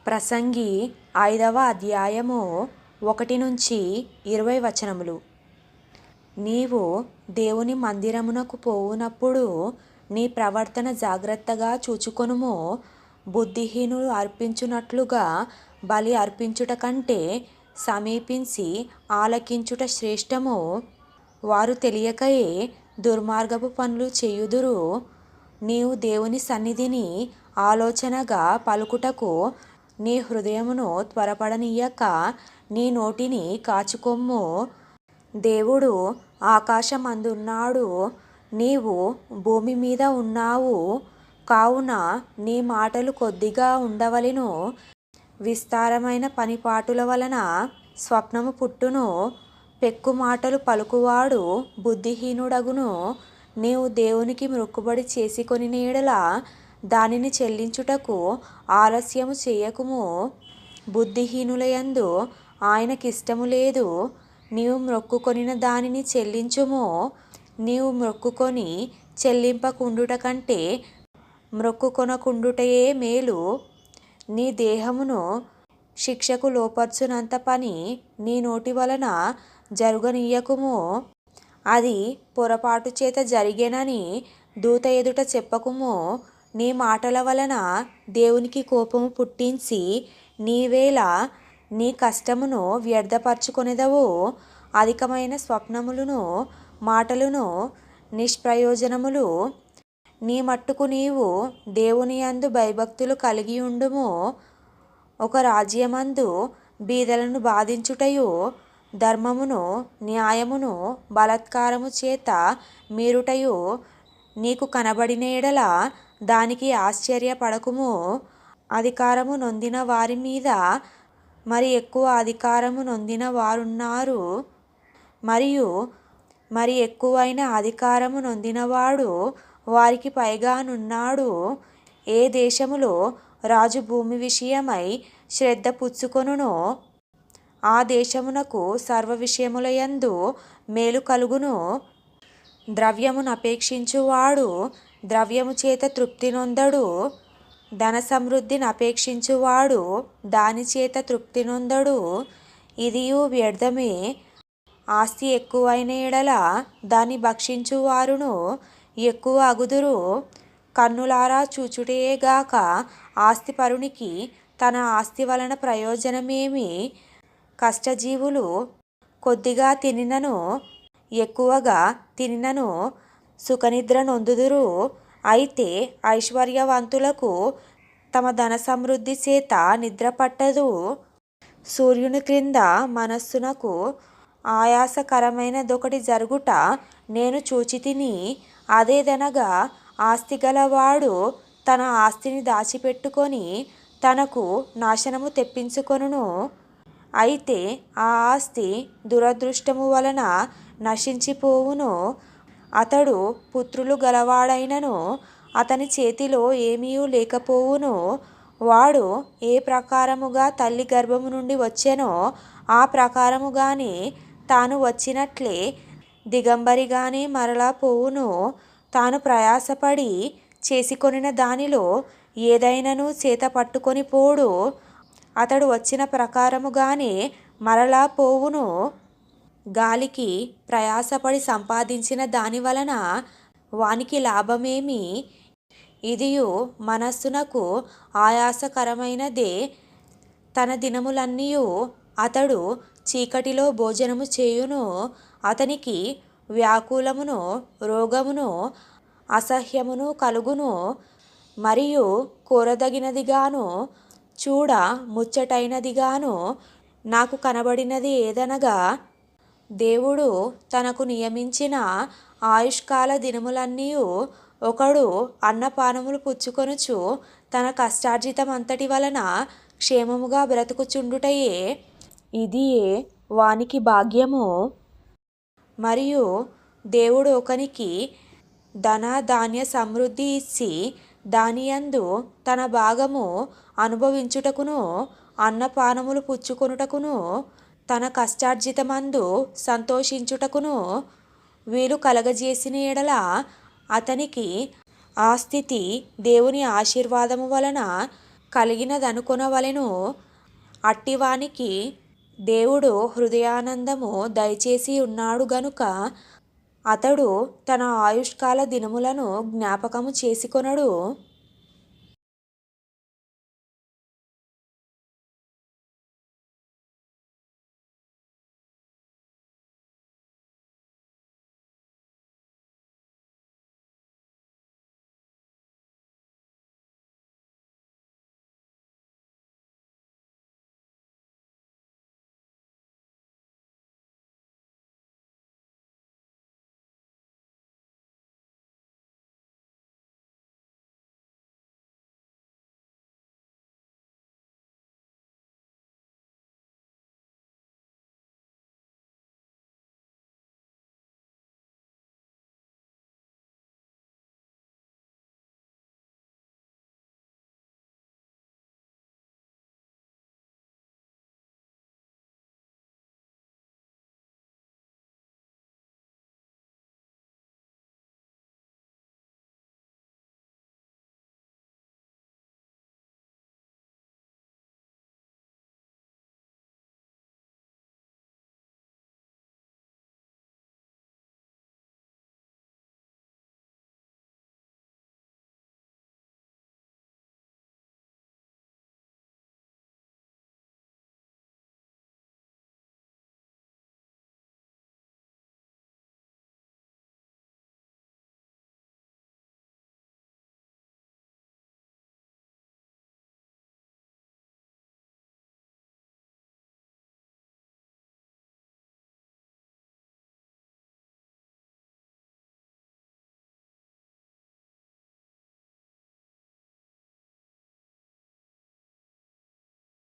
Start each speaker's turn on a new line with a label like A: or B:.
A: ప్రసంగి 5వ అధ్యాయము 1-20 వచనములు. నీవు దేవుని మందిరమునకు పోవునప్పుడు నీ ప్రవర్తన జాగ్రత్తగా చూచుకొనుము. బుద్ధిహీనులు అర్పించునట్లుగా బలి అర్పించుట కంటే సమీపించి ఆలకించుట శ్రేష్టము. వారు తెలియకయే దుర్మార్గపు పనులు చేయుదురు. నీవు దేవుని సన్నిధిని ఆలోచనగా పలుకుటకు నీ హృదయమును త్వరపడనీయక నీ నోటిని కాచుకొమ్ము. దేవుడు ఆకాశమందున్నాడు, నీవు భూమి మీద ఉన్నావు. కావున నీ మాటలు కొద్దిగా ఉండవలెను. విస్తారమైన పనిపాటుల వలన స్వప్నము పుట్టును. పెక్కు మాటలు పలుకువాడు బుద్ధిహీనుడగును. నీవు దేవునికి మ్రొక్కుబడి చేసుకొనిన యెడల దానిని చెల్లించుటకు ఆలస్యము చేయకుము. బుద్ధిహీనులయందు ఆయనకిష్టము లేదు. నీవు మ్రొక్కుకొనిన దానిని చెల్లించుము. నీవు మ్రొక్కుకొని చెల్లింపకుండుట కంటే మ్రొక్కుకొనకుండుటయే మేలు. నీ దేహమును శిక్షకు లోపర్చునంత పని నీ నోటి వలన జరుగనీయకుము. అది పొరపాటు చేత జరిగెనని దూత ఎదుట చెప్పకుము. నీ మాటల వలన దేవునికి కోపము పుట్టించి నీవేళ నీ కష్టమును వ్యర్థపరచుకొనెదవు. అధికమైన స్వప్నములను మాటలను నిష్ప్రయోజనములు. నీ మట్టుకు నీవు దేవుని యందు భయభక్తులు కలిగి ఉండుము. ఒక రాజ్యమందు బీదలను బాధించుటయు ధర్మమును న్యాయమును బలాత్కారము చేత మీరుటయు నీకు కనబడిన యెడల దానికి ఆశ్చర్యపడకుము. అధికారము నొందిన వారి మీద మరి ఎక్కువ అధికారము నొందిన వారున్నారు, మరియు మరి ఎక్కువైన అధికారము నొందినవాడు వారికి పైగానున్నాడు. ఏ దేశములో రాజు భూమి విషయమై శ్రద్ధ పుచ్చుకొనునో ఆ దేశమునకు సర్వ విషయములయందు మేలు కలుగును. ద్రవ్యమునపేక్షించువాడు ద్రవ్యము చేత తృప్తి నొందడు. ధన సమృద్ధిని అపేక్షించువాడు దాని చేత తృప్తి నొందడు. ఇదియు వ్యర్థమే. ఆస్తి ఎక్కువైన యెడల దాన్ని భక్షించువారును ఎక్కువ అగుదురు. కన్నులారా చూచుటయే గాక ఆస్తిపరునికి తన ఆస్తి వలన ప్రయోజనమేమి? కష్టజీవులు కొద్దిగా తినినను ఎక్కువగా తినినను సుఖనిద్ర నొందుదురు. అయితే ఐశ్వర్యవంతులకు తమ ధన సమృద్ధి చేత నిద్ర పట్టదు. సూర్యుని క్రింద మనస్సునకు ఆయాసకరమైనదొకటి జరుగుట నేను చూచితిని. అదేదనగా ఆస్తి గలవాడు తన ఆస్తిని దాచిపెట్టుకొని తనకు నాశనము తెప్పించుకొనును. అయితే ఆ ఆస్తి దురదృష్టము వలన నశించిపోవును. అతడు పుత్రులు గలవాడైనను అతని చేతిలో ఏమీయూ లేకపోవును. వాడు ఏ ప్రకారముగా తల్లి గర్భము నుండి వచ్చెనో ఆ ప్రకారముగానే తాను వచ్చినట్లే దిగంబరిగానే మరలా పోవును. తాను ప్రయాసపడి చేసుకొనిన దానిలో ఏదైనను చేత పట్టుకొని పోడు. అతడు వచ్చిన ప్రకారముగానే మరలా పోవును. గాలికి ప్రయాసపడి సంపాదించిన దాని వలన వానికి లాభమేమి? ఇదియు మనస్సునకు ఆయాసకరమైనదే. తన దినములన్నీయు అతడు చీకటిలో భోజనము చేయును. అతనికి వ్యాకులమును రోగమును అసహ్యమును కలుగును. మరియు కోరదగినదిగాను చూడ ముచ్చటైనదిగాను నాకు కనబడినది ఏదనగా, దేవుడు తనకు నియమించిన ఆయుష్కాల దినములన్నీయు ఒకడు అన్నపానములు పుచ్చుకొనుచు తన కష్టార్జితమంతటి వలన క్షేమముగా బ్రతుకుచుండుటయే. ఇదియే వానికి భాగ్యము. మరియు దేవుడు ఒకనికి ధన ధాన్య సమృద్ధి ఇచ్చి దానియందు తన భాగము అనుభవించుటకును అన్నపానములు పుచ్చుకొనుటకును తన కష్టార్జితమందు సంతోషించుటకును వీలు కలగజేసిన యెడల అతనికి ఆ స్థితి దేవుని ఆశీర్వాదము వలన కలిగినదనుకొనవలెను. అట్టివానికి దేవుడు హృదయానందము దయచేసి ఉన్నాడు గనుక అతడు తన ఆయుష్కాల దినములను జ్ఞాపకము చేసుకొనడు.